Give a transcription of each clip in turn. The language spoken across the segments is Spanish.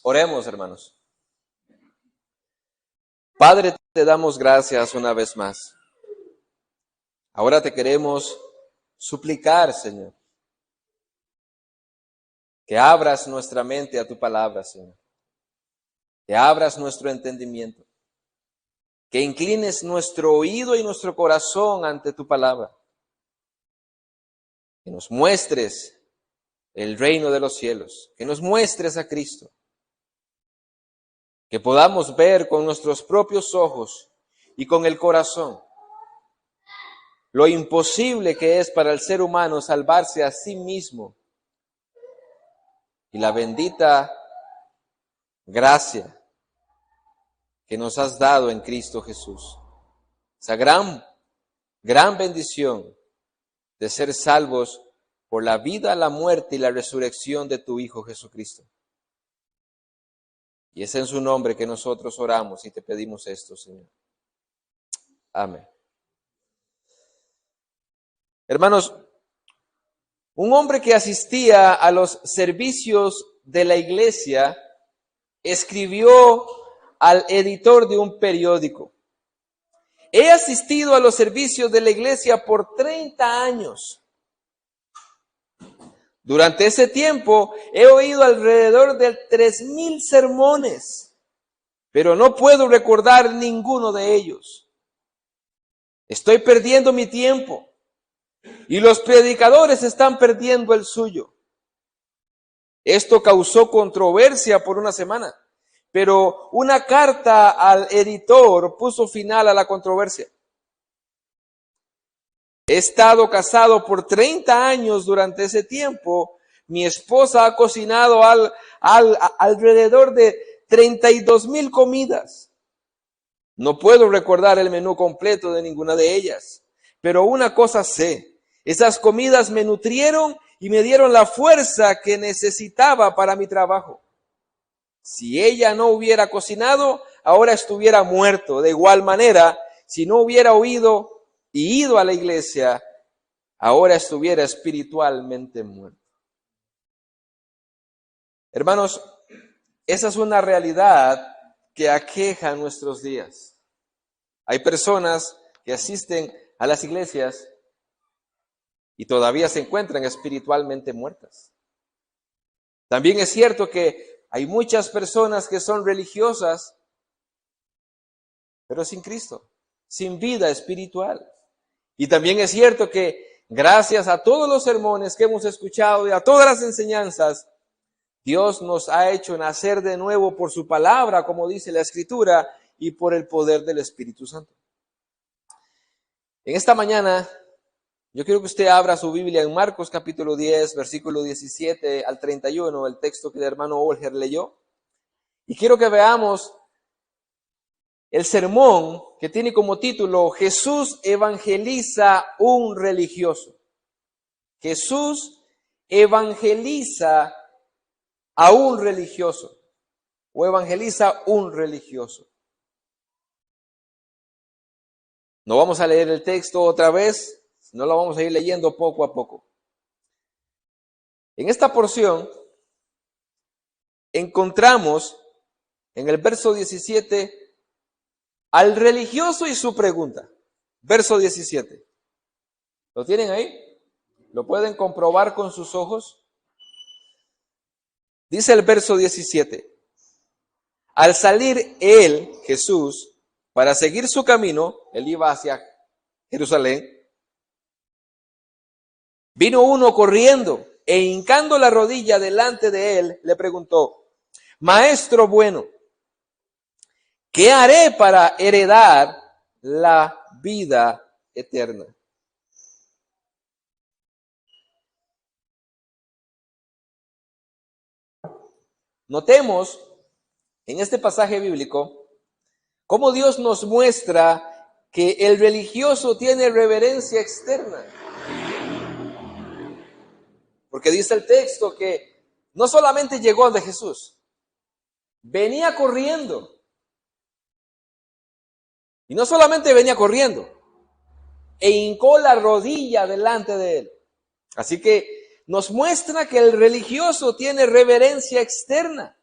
Oremos, hermanos. Padre, te damos gracias una vez más. Ahora te queremos suplicar, Señor, que abras nuestra mente a tu palabra, Señor. Que abras nuestro entendimiento. Que inclines nuestro oído y nuestro corazón ante tu palabra. Que nos muestres el reino de los cielos. Que nos muestres a Cristo. Que podamos ver con nuestros propios ojos y con el corazón lo imposible que es para el ser humano salvarse a sí mismo. Y la bendita gracia que nos has dado en Cristo Jesús. Esa gran bendición de ser salvos por la vida, la muerte y la resurrección de tu Hijo Jesucristo. Y es en su nombre que nosotros oramos y te pedimos esto, Señor. Amén. Hermanos, un hombre que asistía a los servicios de la iglesia escribió al editor de un periódico: he asistido a los servicios de la iglesia por 30 años. Durante ese tiempo he oído alrededor de 3,000 sermones, pero no puedo recordar ninguno de ellos. Estoy perdiendo mi tiempo y los predicadores están perdiendo el suyo. Esto causó controversia por una semana, pero una carta al editor puso final a la controversia. He estado casado por 30 años. Durante ese tiempo, mi esposa ha cocinado alrededor de 32,000 comidas. No puedo recordar el menú completo de ninguna de ellas, pero una cosa sé: esas comidas me nutrieron y me dieron la fuerza que necesitaba para mi trabajo. Si ella no hubiera cocinado, ahora estuviera muerto. De igual manera, si no hubiera oído y ido a la iglesia, ahora estuviera espiritualmente muerto. Hermanos, esa es una realidad que aqueja nuestros días. Hay personas que asisten a las iglesias y todavía se encuentran espiritualmente muertas. También es cierto que hay muchas personas que son religiosas, pero sin Cristo, sin vida espiritual. Y también es cierto que gracias a todos los sermones que hemos escuchado y a todas las enseñanzas, Dios nos ha hecho nacer de nuevo por su palabra, como dice la Escritura, y por el poder del Espíritu Santo. En esta mañana, yo quiero que usted abra su Biblia en Marcos capítulo 10, versículo 17 al 31, el texto que el hermano Olger leyó. Y quiero que veamos el sermón que tiene como título: Jesús evangeliza un religioso. Jesús evangeliza a un religioso, o evangeliza un religioso. No vamos a leer el texto otra vez, no lo vamos a ir leyendo poco a poco. En esta porción encontramos en el verso 17 al religioso y su pregunta. Verso 17. ¿Lo tienen ahí? ¿Lo pueden comprobar con sus ojos? Dice el verso 17. Al salir él, Jesús, para seguir su camino, él iba hacia Jerusalén, vino uno corriendo e hincando la rodilla delante de él, le preguntó: Maestro bueno, ¿qué haré para heredar la vida eterna? Notemos en este pasaje bíblico cómo Dios nos muestra que el religioso tiene reverencia externa. Porque dice el texto que no solamente llegó ante Jesús, venía corriendo. Y no solamente venía corriendo, e hincó la rodilla delante de él. Así que nos muestra que el religioso tiene reverencia externa.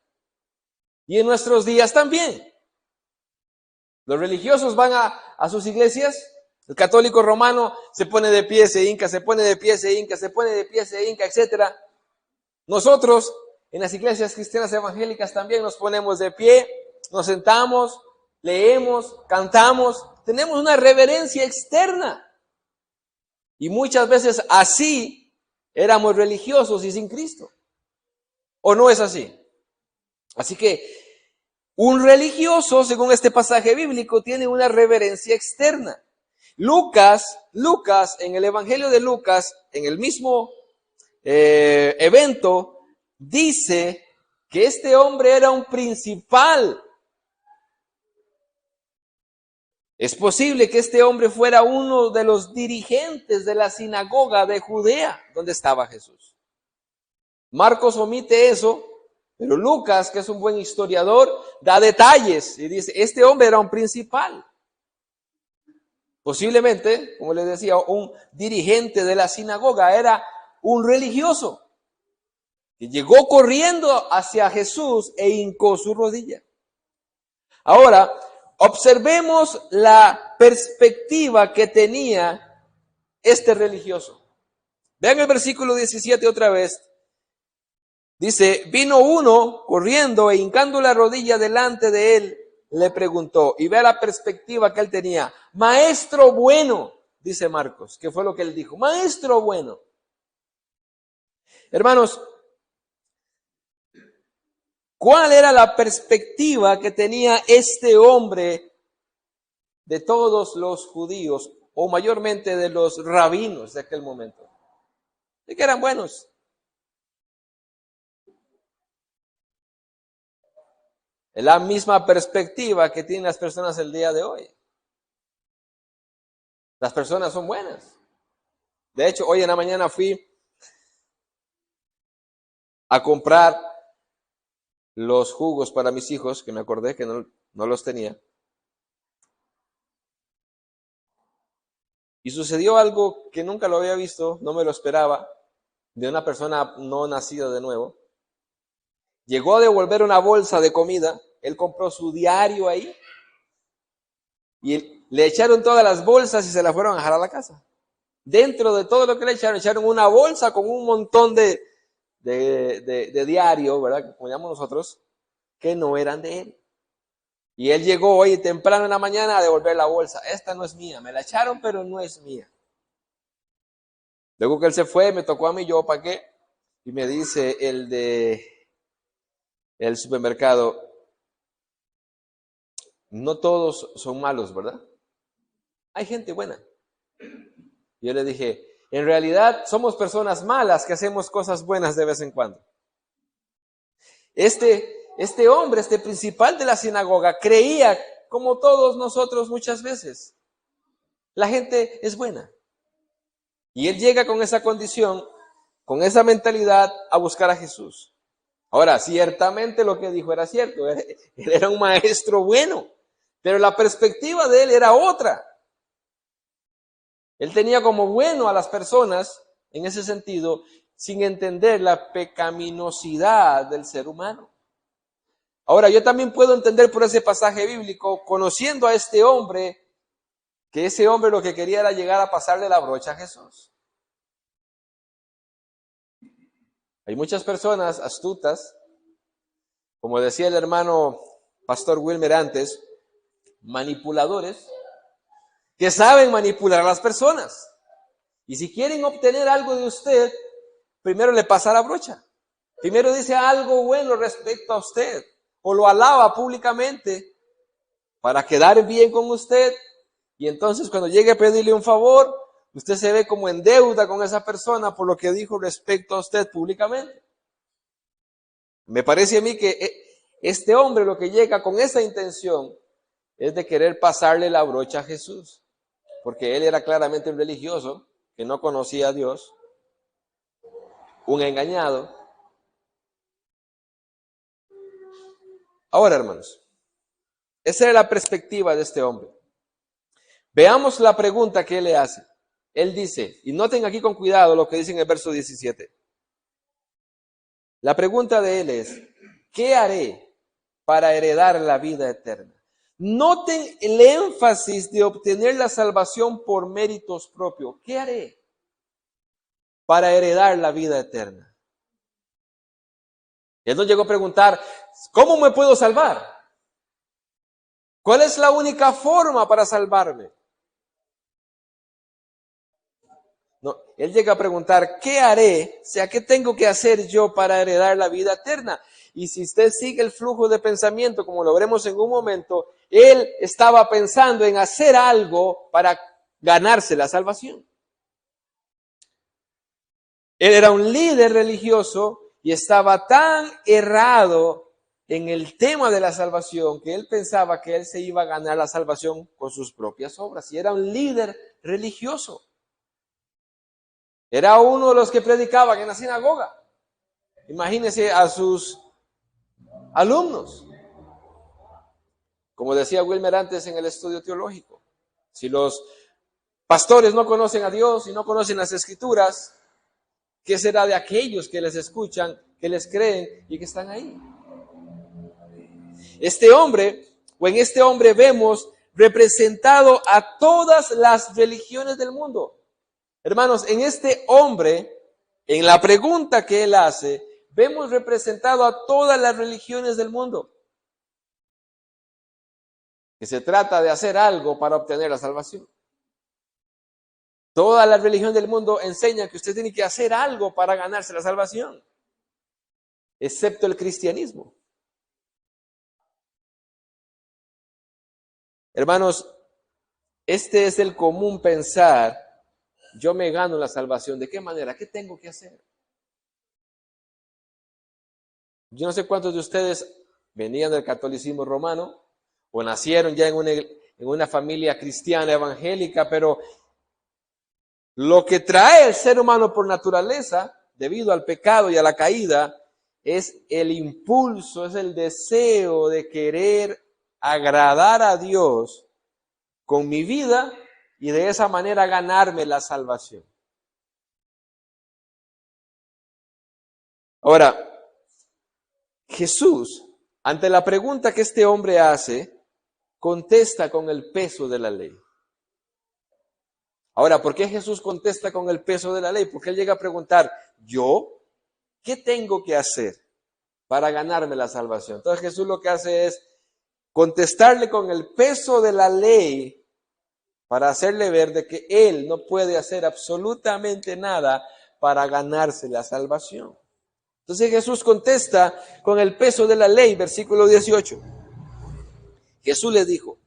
Y en nuestros días también. Los religiosos van a sus iglesias. El católico romano se pone de pie, se hinca, se pone de pie, se hinca, se pone de pie, se hinca, etc. Nosotros, en las iglesias cristianas evangélicas, también nos ponemos de pie, nos sentamos, leemos, cantamos, tenemos una reverencia externa. Y muchas veces así éramos religiosos y sin Cristo. ¿O no es así? Así que un religioso, según este pasaje bíblico, tiene una reverencia externa. Lucas, en el Evangelio de Lucas, en el mismo evento, dice que este hombre era un principal. Es posible que este hombre fuera uno de los dirigentes de la sinagoga de Judea, donde estaba Jesús. Marcos omite eso, pero Lucas, que es un buen historiador, da detalles y dice, este hombre era un principal. Posiblemente, como les decía, un dirigente de la sinagoga, era un religioso que llegó corriendo hacia Jesús e hincó su rodilla. Ahora, observemos la perspectiva que tenía este religioso. Vean el versículo 17 otra vez. Dice, vino uno corriendo e hincando la rodilla delante de él, le preguntó, y vea la perspectiva que él tenía. Maestro bueno, dice Marcos, que fue lo que él dijo. Maestro bueno. Hermanos, ¿cuál era la perspectiva que tenía este hombre de todos los judíos, o mayormente de los rabinos de aquel momento? De que eran buenos. Es la misma perspectiva que tienen las personas el día de hoy. Las personas son buenas. De hecho, hoy en la mañana fui a comprar los jugos para mis hijos, que me acordé que no los tenía. Y sucedió algo que nunca lo había visto, no me lo esperaba, de una persona no nacida de nuevo. Llegó a devolver una bolsa de comida, él compró su diario ahí, y le echaron todas las bolsas y se las fueron a dejar a la casa. Dentro de todo lo que le echaron una bolsa con un montón de diario, ¿verdad? Como llamamos nosotros, que no eran de él. Y él llegó hoy temprano en la mañana a devolver la bolsa. Esta no es mía, me la echaron, pero no es mía. Luego que él se fue, me tocó a mí, yo pagué, y me dice el supermercado, no todos son malos, ¿verdad? Hay gente buena. Yo le dije, en realidad somos personas malas que hacemos cosas buenas de vez en cuando. Este hombre, este principal de la sinagoga, creía, como todos nosotros muchas veces, la gente es buena. Y él llega con esa condición, con esa mentalidad a buscar a Jesús. Ahora, ciertamente lo que dijo era cierto, él era un maestro bueno, pero la perspectiva de él era otra. Él tenía como bueno a las personas, en ese sentido, sin entender la pecaminosidad del ser humano. Ahora, yo también puedo entender por ese pasaje bíblico, conociendo a este hombre, que ese hombre lo que quería era llegar a pasarle la brocha a Jesús. Hay muchas personas astutas, como decía el hermano Pastor Wilmer antes, manipuladores, que saben manipular a las personas. Y si quieren obtener algo de usted, primero le pasa la brocha. Primero dice algo bueno respecto a usted, o lo alaba públicamente para quedar bien con usted. Y entonces cuando llegue a pedirle un favor, usted se ve como en deuda con esa persona por lo que dijo respecto a usted públicamente. Me parece a mí que este hombre lo que llega con esa intención es de querer pasarle la brocha a Jesús, porque él era claramente un religioso que no conocía a Dios, un engañado. Ahora, hermanos, esa era la perspectiva de este hombre. Veamos la pregunta que él le hace. Él dice, y noten aquí con cuidado lo que dice en el verso 17. La pregunta de él es, ¿qué haré para heredar la vida eterna? Noten el énfasis de obtener la salvación por méritos propios. ¿Qué haré para heredar la vida eterna? Él no llegó a preguntar, ¿cómo me puedo salvar? ¿Cuál es la única forma para salvarme? No, él llega a preguntar, ¿qué haré? O sea, ¿qué tengo que hacer yo para heredar la vida eterna? Y si usted sigue el flujo de pensamiento, como lo veremos en un momento, él estaba pensando en hacer algo para ganarse la salvación. Él era un líder religioso y estaba tan errado en el tema de la salvación que él pensaba que él se iba a ganar la salvación con sus propias obras. Y era un líder religioso. Era uno de los que predicaban en la sinagoga. Imagínense a sus alumnos. Como decía Wilmer antes en el estudio teológico, si los pastores no conocen a Dios y no conocen las Escrituras, ¿qué será de aquellos que les escuchan, que les creen y que están ahí? Este hombre, o en este hombre vemos representado a todas las religiones del mundo. Hermanos, en este hombre, en la pregunta que él hace, vemos representado a todas las religiones del mundo. Que se trata de hacer algo para obtener la salvación. Toda la religión del mundo enseña que usted tiene que hacer algo para ganarse la salvación, excepto el cristianismo. Hermanos, este es el común pensar, yo me gano la salvación. ¿De qué manera? ¿Qué tengo que hacer? Yo no sé cuántos de ustedes venían del catolicismo romano o nacieron ya en una familia cristiana evangélica, pero lo que trae el ser humano por naturaleza, debido al pecado y a la caída, es el impulso, es el deseo de querer agradar a Dios con mi vida y de esa manera ganarme la salvación. Ahora, Jesús, ante la pregunta que este hombre hace, contesta con el peso de la ley. Ahora, ¿por qué Jesús contesta con el peso de la ley? Porque él llega a preguntar, ¿yo qué tengo que hacer para ganarme la salvación? Entonces Jesús lo que hace es contestarle con el peso de la ley para hacerle ver de que él no puede hacer absolutamente nada para ganarse la salvación. Entonces Jesús contesta con el peso de la ley, versículo 18. Jesús le dijo,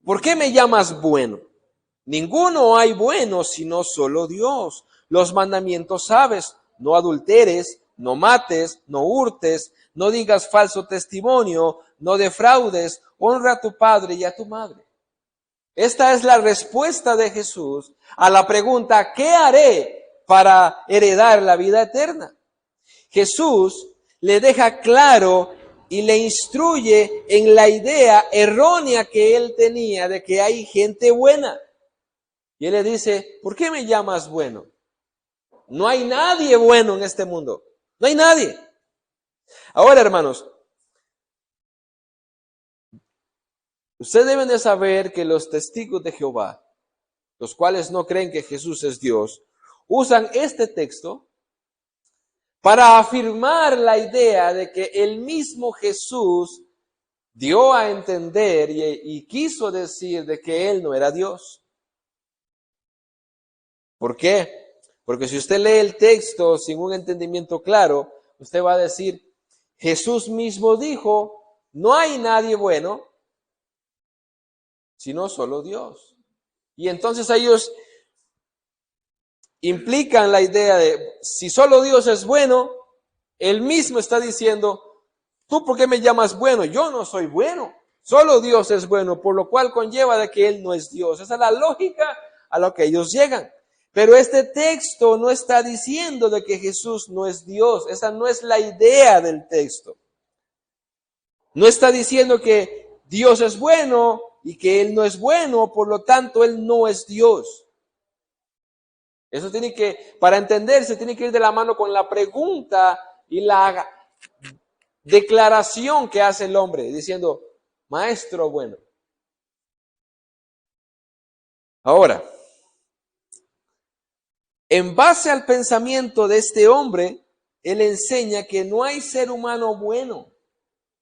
¿por qué me llamas bueno? Ninguno hay bueno sino solo Dios. Los mandamientos sabes, no adulteres, no mates, no hurtes, no digas falso testimonio, no defraudes, honra a tu padre y a tu madre. Esta es la respuesta de Jesús a la pregunta, ¿qué haré para heredar la vida eterna? Jesús le deja claro y le instruye en la idea errónea que él tenía de que hay gente buena. Y él le dice, ¿por qué me llamas bueno? No hay nadie bueno en este mundo. No hay nadie. Ahora, hermanos, ustedes deben de saber que los testigos de Jehová, los cuales no creen que Jesús es Dios, usan este texto para afirmar la idea de que el mismo Jesús dio a entender y quiso decir de que él no era Dios. ¿Por qué? Porque si usted lee el texto sin un entendimiento claro, usted va a decir, Jesús mismo dijo, no hay nadie bueno, sino solo Dios. Y entonces ellos implican la idea de, si solo Dios es bueno, él mismo está diciendo, ¿tú por qué me llamas bueno? Yo no soy bueno, solo Dios es bueno, por lo cual conlleva de que él no es Dios. Esa es la lógica a lo que ellos llegan. Pero este texto no está diciendo de que Jesús no es Dios. Esa no es la idea del texto. No está diciendo que Dios es bueno y que Él no es bueno, por lo tanto Él no es Dios. Eso tiene que, para entenderse, tiene que ir de la mano con la pregunta y la declaración que hace el hombre, diciendo, maestro bueno. Ahora, en base al pensamiento de este hombre, él enseña que no hay ser humano bueno,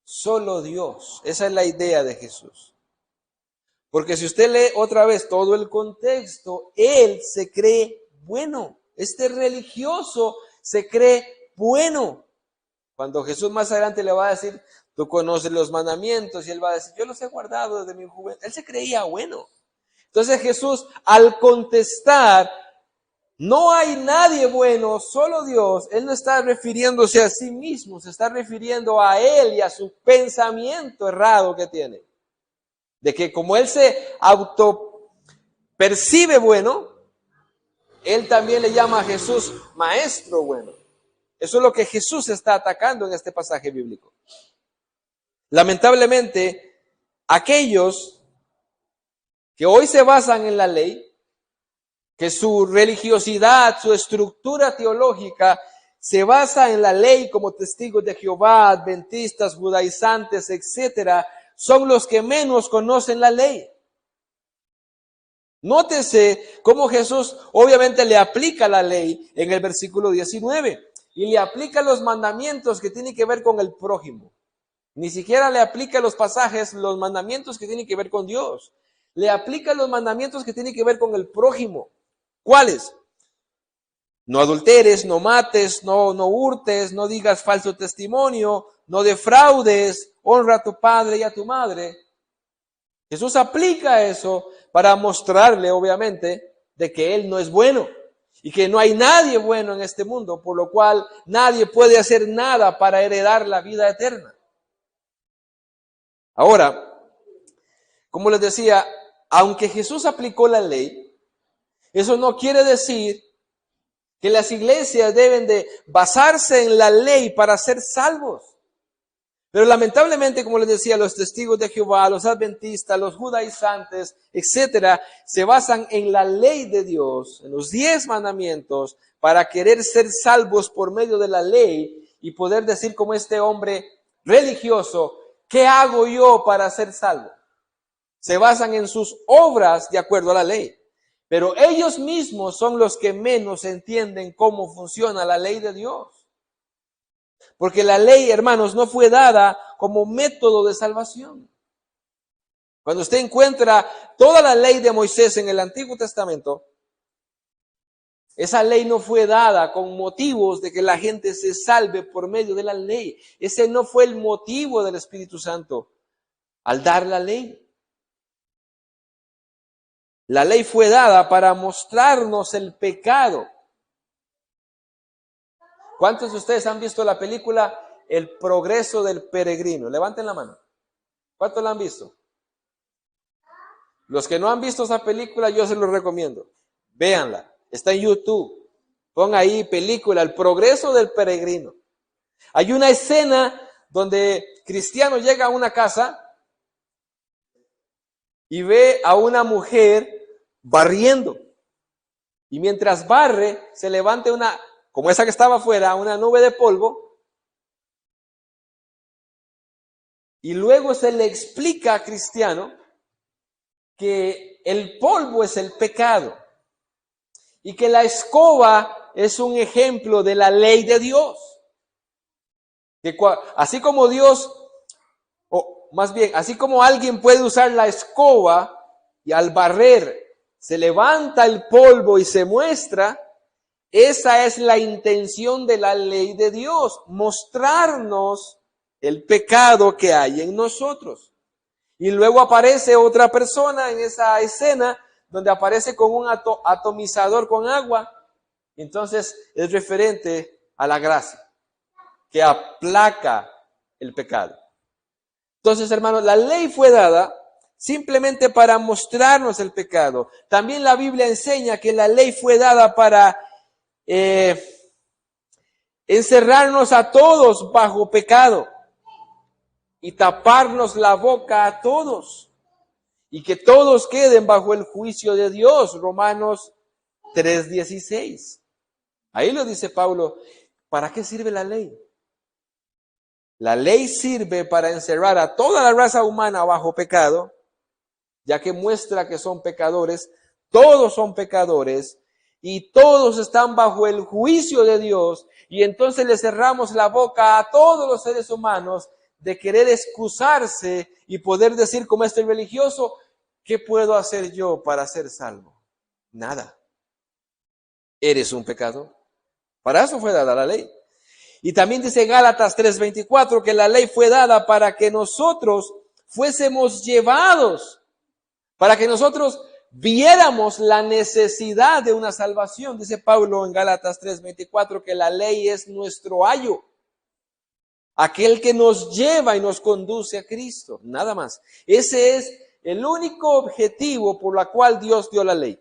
solo Dios. Esa es la idea de Jesús. Porque si usted lee otra vez todo el contexto, él se cree bueno. Este religioso se cree bueno. Cuando Jesús más adelante le va a decir, tú conoces los mandamientos, y él va a decir, yo los he guardado desde mi juventud. Él se creía bueno. Entonces Jesús, al contestar, no hay nadie bueno, solo Dios, él no está refiriéndose a sí mismo, se está refiriendo a él y a su pensamiento errado que tiene. De que como él se autopercibe bueno, él también le llama a Jesús maestro bueno. Eso es lo que Jesús está atacando en este pasaje bíblico. Lamentablemente, aquellos que hoy se basan en la ley, que su religiosidad, su estructura teológica se basa en la ley como testigos de Jehová, adventistas, judaizantes, etcétera, son los que menos conocen la ley. Nótese cómo Jesús obviamente le aplica la ley en el versículo 19 y le aplica los mandamientos que tienen que ver con el prójimo. Ni siquiera le aplica los pasajes, los mandamientos que tienen que ver con Dios. Le aplica los mandamientos que tienen que ver con el prójimo. ¿Cuáles? No adulteres, no mates, no hurtes, no digas falso testimonio, no defraudes, honra a tu padre y a tu madre. Jesús aplica eso para mostrarle, obviamente, de que Él no es bueno y que no hay nadie bueno en este mundo, por lo cual nadie puede hacer nada para heredar la vida eterna. Ahora, como les decía, aunque Jesús aplicó la ley, eso no quiere decir que las iglesias deben de basarse en la ley para ser salvos. Pero lamentablemente, como les decía, los testigos de Jehová, los adventistas, los judaizantes, etcétera, se basan en la ley de Dios, en los 10 mandamientos, para querer ser salvos por medio de la ley y poder decir como este hombre religioso, ¿qué hago yo para ser salvo? Se basan en sus obras de acuerdo a la ley. Pero ellos mismos son los que menos entienden cómo funciona la ley de Dios. Porque la ley, hermanos, no fue dada como método de salvación. Cuando usted encuentra toda la ley de Moisés en el Antiguo Testamento, esa ley no fue dada con motivos de que la gente se salve por medio de la ley. Ese no fue el motivo del Espíritu Santo al dar la ley. La ley fue dada para mostrarnos el pecado. ¿Cuántos de ustedes han visto la película El progreso del peregrino? Levanten la mano. ¿Cuántos la han visto? Los que no han visto esa película, yo se los recomiendo. Véanla. Está en YouTube. Ponga ahí película El progreso del peregrino. Hay una escena donde Cristiano llega a una casa y ve a una mujer barriendo. Y mientras barre, se levanta una, como esa que estaba afuera, una nube de polvo. Y luego se le explica a Cristiano que el polvo es el pecado. Y que la escoba es un ejemplo de la ley de Dios. Que así como Dios, o más bien, así como alguien puede usar la escoba y al barrer se levanta el polvo y se muestra, esa es la intención de la ley de Dios, mostrarnos el pecado que hay en nosotros. Y luego aparece otra persona en esa escena donde aparece con un atomizador con agua. Entonces es referente a la gracia que aplaca el pecado. Entonces, hermanos, la ley fue dada simplemente para mostrarnos el pecado. También la Biblia enseña que la ley fue dada para encerrarnos a todos bajo pecado. y taparnos la boca a todos y que todos queden bajo el juicio de Dios. Romanos 3:16. Ahí lo dice Pablo. ¿Para qué sirve la ley? La ley sirve para encerrar a toda la raza humana bajo pecado, ya que muestra que son pecadores, todos son pecadores y todos están bajo el juicio de Dios, y entonces le cerramos la boca a todos los seres humanos de querer excusarse y poder decir como este religioso, ¿qué puedo hacer yo para ser salvo? Nada. Eres un pecador. Para eso fue dada la ley. Y también dice Gálatas 3:24 que la ley fue dada para que nosotros fuésemos llevados, para que nosotros viéramos la necesidad de una salvación. Dice Pablo en Gálatas 3:24 que la ley es nuestro ayo, aquel que nos lleva y nos conduce a Cristo, nada más. Ese es el único objetivo por la cual Dios dio la ley.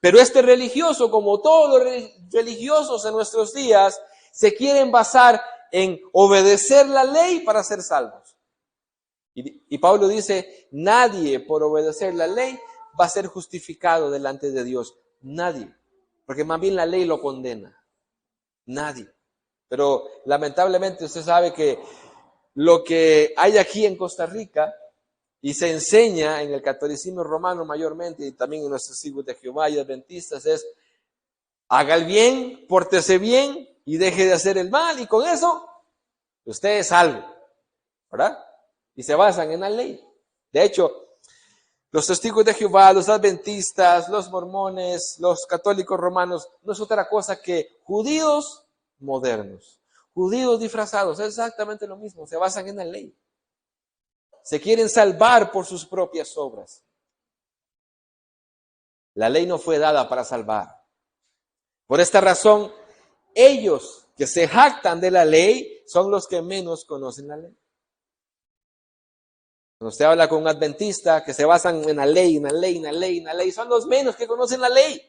Pero este religioso, como todos los religiosos en nuestros días, se quieren basar en obedecer la ley para ser salvos. Y Pablo dice, nadie por obedecer la ley va a ser justificado delante de Dios. Nadie. Porque más bien la ley lo condena. Nadie. Pero lamentablemente usted sabe que lo que hay aquí en Costa Rica y se enseña en el catolicismo romano mayormente y también en nuestros testigos de Jehová y adventistas es haga el bien, pórtese bien y deje de hacer el mal y con eso usted es salvo, ¿verdad? Y se basan en la ley. De hecho, los testigos de Jehová, los adventistas, los mormones, los católicos romanos no es otra cosa que judíos modernos, judíos disfrazados, es exactamente lo mismo, se basan en la ley. Se quieren salvar por sus propias obras. La ley no fue dada para salvar. Por esta razón, ellos que se jactan de la ley son los que menos conocen la ley. Cuando usted habla con un adventista que se basan en la ley, son los menos que conocen la ley.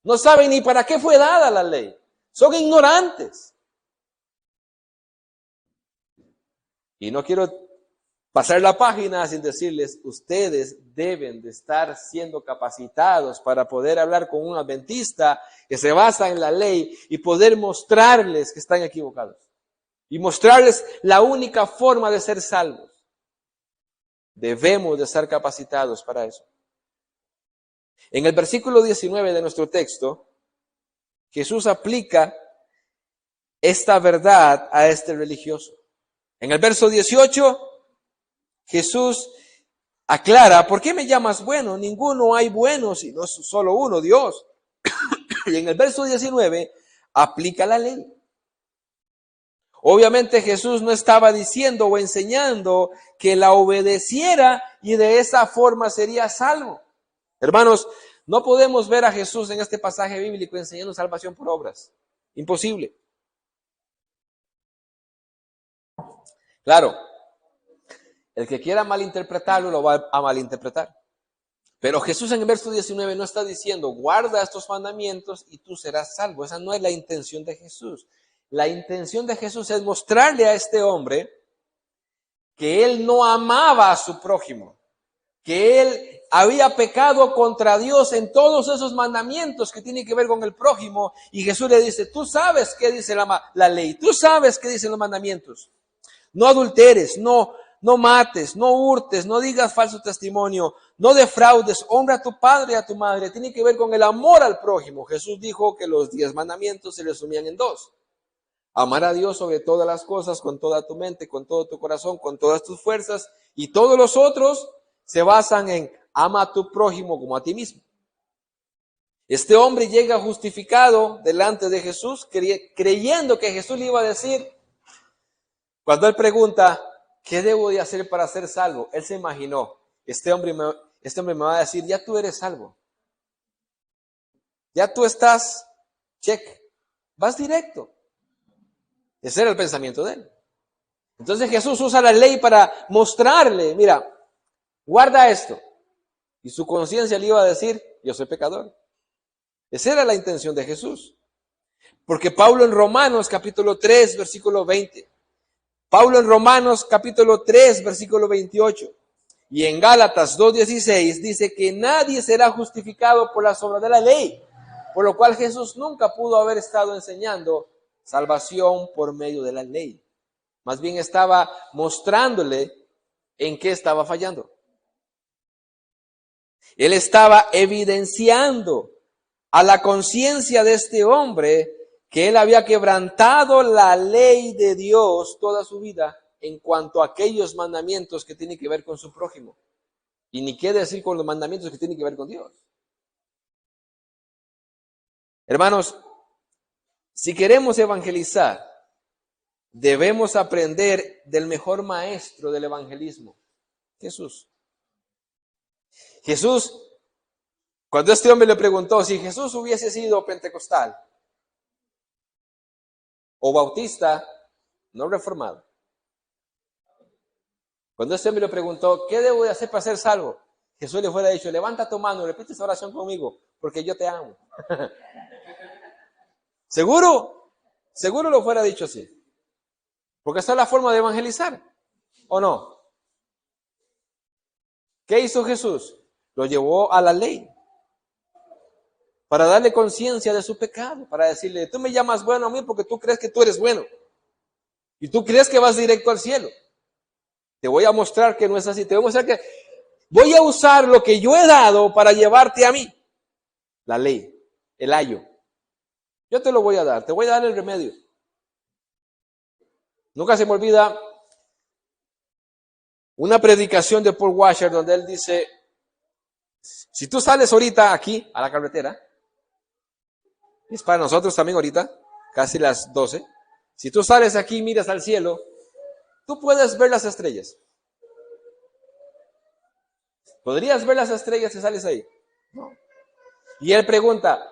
No saben ni para qué fue dada la ley. Son ignorantes. Y no quiero pasar la página sin decirles, ustedes deben de estar siendo capacitados para poder hablar con un adventista que se basa en la ley y poder mostrarles que están equivocados. Y mostrarles la única forma de ser salvos. Debemos de estar capacitados para eso. En el versículo 19 de nuestro texto, Jesús aplica esta verdad a este religioso. En el verso 18, Jesús aclara, ¿por qué me llamas bueno? Ninguno hay bueno, sino solo uno, Dios. Y en el verso 19, aplica la ley. Obviamente Jesús no estaba diciendo o enseñando que la obedeciera y de esa forma sería salvo. Hermanos, no podemos ver a Jesús en este pasaje bíblico enseñando salvación por obras. Imposible. Claro, el que quiera malinterpretarlo lo va a malinterpretar. Pero Jesús en el verso 19 no está diciendo, guarda estos mandamientos y tú serás salvo. Esa no es la intención de Jesús. La intención de Jesús es mostrarle a este hombre que él no amaba a su prójimo, que él había pecado contra Dios en todos esos mandamientos que tienen que ver con el prójimo. Y Jesús le dice, tú sabes qué dice la ley, tú sabes qué dicen los mandamientos. No adulteres, no mates, no hurtes, no digas falso testimonio, no defraudes, honra a tu padre y a tu madre. Tiene que ver con el amor al prójimo. Jesús dijo que los 10 mandamientos se resumían en 2. Amar a Dios sobre todas las cosas, con toda tu mente, con todo tu corazón, con todas tus fuerzas. Y todos los otros se basan en ama a tu prójimo como a ti mismo. Este hombre llega justificado delante de Jesús, creyendo que Jesús le iba a decir, cuando él pregunta, ¿qué debo de hacer para ser salvo? Él se imaginó, este hombre me va a decir, ya tú eres salvo. Ya tú estás, check, vas directo. Ese era el pensamiento de él. Entonces Jesús usa la ley para mostrarle, mira, guarda esto. Y su conciencia le iba a decir, yo soy pecador. Esa era la intención de Jesús. Porque Pablo en Romanos capítulo 3, versículo 20, Pablo en Romanos capítulo 3, versículo 28. Y en Gálatas 2:16 dice que nadie será justificado por las obras de la ley, por lo cual Jesús nunca pudo haber estado enseñando salvación por medio de la ley. Más bien estaba mostrándole en qué estaba fallando. Él estaba evidenciando a la conciencia de este hombre que él había quebrantado la ley de Dios toda su vida en cuanto a aquellos mandamientos que tienen que ver con su prójimo. Y ni qué decir con los mandamientos que tienen que ver con Dios. Hermanos, si queremos evangelizar, debemos aprender del mejor maestro del evangelismo, Jesús. Jesús, cuando este hombre le preguntó si Jesús hubiese sido pentecostal o bautista, no reformado. Cuando este hombre le preguntó, ¿qué debo de hacer para ser salvo? Jesús le fuera dicho, levanta tu mano, repite esta oración conmigo, porque yo te amo. ¿Seguro? Seguro lo fuera dicho así. Porque esa es la forma de evangelizar, ¿o no? ¿Qué hizo Jesús? Lo llevó a la ley para darle conciencia de su pecado, para decirle, tú me llamas bueno a mí porque tú crees que tú eres bueno y tú crees que vas directo al cielo. Te voy a mostrar que no es así, te voy a mostrar que voy a usar lo que yo he dado para llevarte a mí, la ley, el ayo. Yo te lo voy a dar, te voy a dar el remedio. Nunca se me olvida una predicación de Paul Washer donde él dice, si tú sales ahorita aquí a la carretera, es para nosotros también ahorita, casi las 12, si tú sales aquí y miras al cielo, tú puedes ver las estrellas. ¿Podrías ver las estrellas si sales ahí? No. Y él pregunta,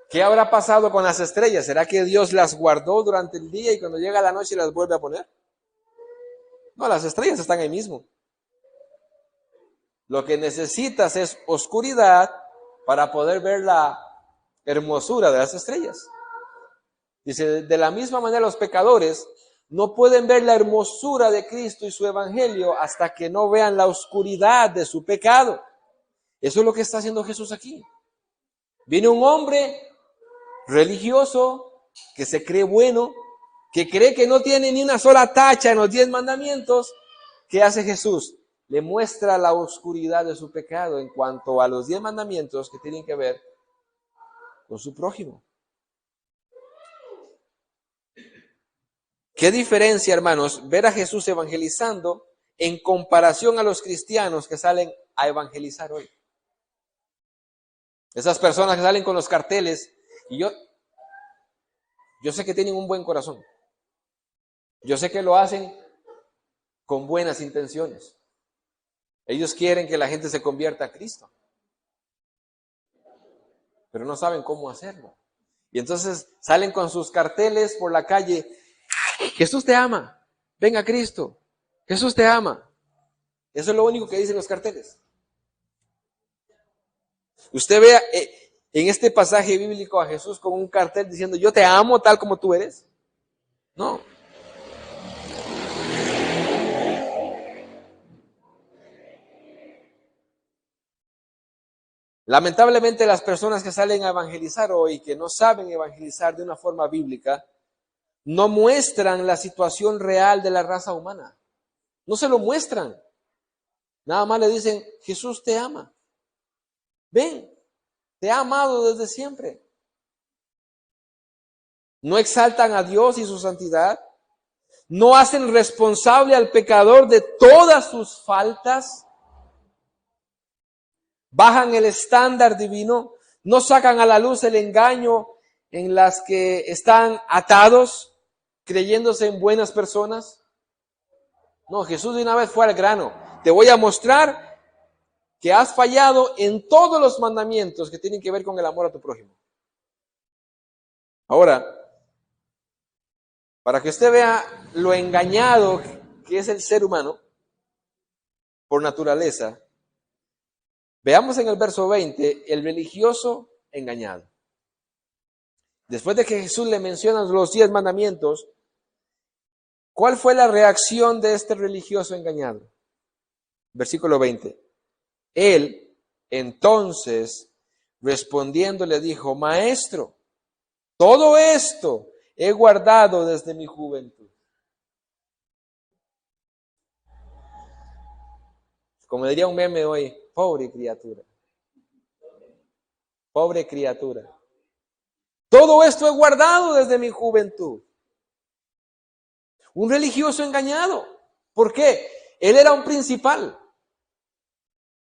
¿qué habrá pasado con las estrellas? ¿Será que Dios las guardó durante el día y cuando llega la noche las vuelve a poner? No, las estrellas están ahí mismo. Lo que necesitas es oscuridad para poder ver la hermosura de las estrellas. Dice, de la misma manera los pecadores no pueden ver la hermosura de Cristo y su evangelio hasta que no vean la oscuridad de su pecado. Eso es lo que está haciendo Jesús aquí. Viene un hombre religioso que se cree bueno, que cree que no tiene ni una sola tacha en los 10 mandamientos. ¿Qué hace Jesús? Le muestra la oscuridad de su pecado en cuanto a los 10 mandamientos que tienen que ver con su prójimo. ¿Qué diferencia, hermanos, ver a Jesús evangelizando en comparación a los cristianos que salen a evangelizar hoy? Esas personas que salen con los carteles, y yo sé que tienen un buen corazón. Yo sé que lo hacen con buenas intenciones. Ellos quieren que la gente se convierta a Cristo, pero no saben cómo hacerlo. Y entonces salen con sus carteles por la calle. Jesús te ama, ven a Cristo. Jesús te ama. Eso es lo único que dicen los carteles. Usted vea en este pasaje bíblico a Jesús con un cartel diciendo, yo te amo tal como tú eres. No. Lamentablemente las personas que salen a evangelizar hoy, que no saben evangelizar de una forma bíblica, no muestran la situación real de la raza humana. No se lo muestran. Nada más le dicen, Jesús te ama. Ven, te ha amado desde siempre. No exaltan a Dios y su santidad. No hacen responsable al pecador de todas sus faltas. Bajan el estándar divino. No sacan a la luz el engaño en las que están atados, creyéndose en buenas personas. No, Jesús de una vez fue al grano. Te voy a mostrar que has fallado en todos los mandamientos que tienen que ver con el amor a tu prójimo. Ahora, para que usted vea lo engañado que es el ser humano por naturaleza, veamos en el verso 20 el religioso engañado. Después de que Jesús le menciona los 10 mandamientos, ¿Cuál fue la reacción de este religioso engañado? Versículo 20. Él, entonces, respondiendo, le dijo: Maestro, todo esto he guardado desde mi juventud. Como diría un meme hoy, pobre criatura. Pobre criatura. Todo esto he guardado desde mi juventud. Un religioso engañado. ¿Por qué? Él era un principal.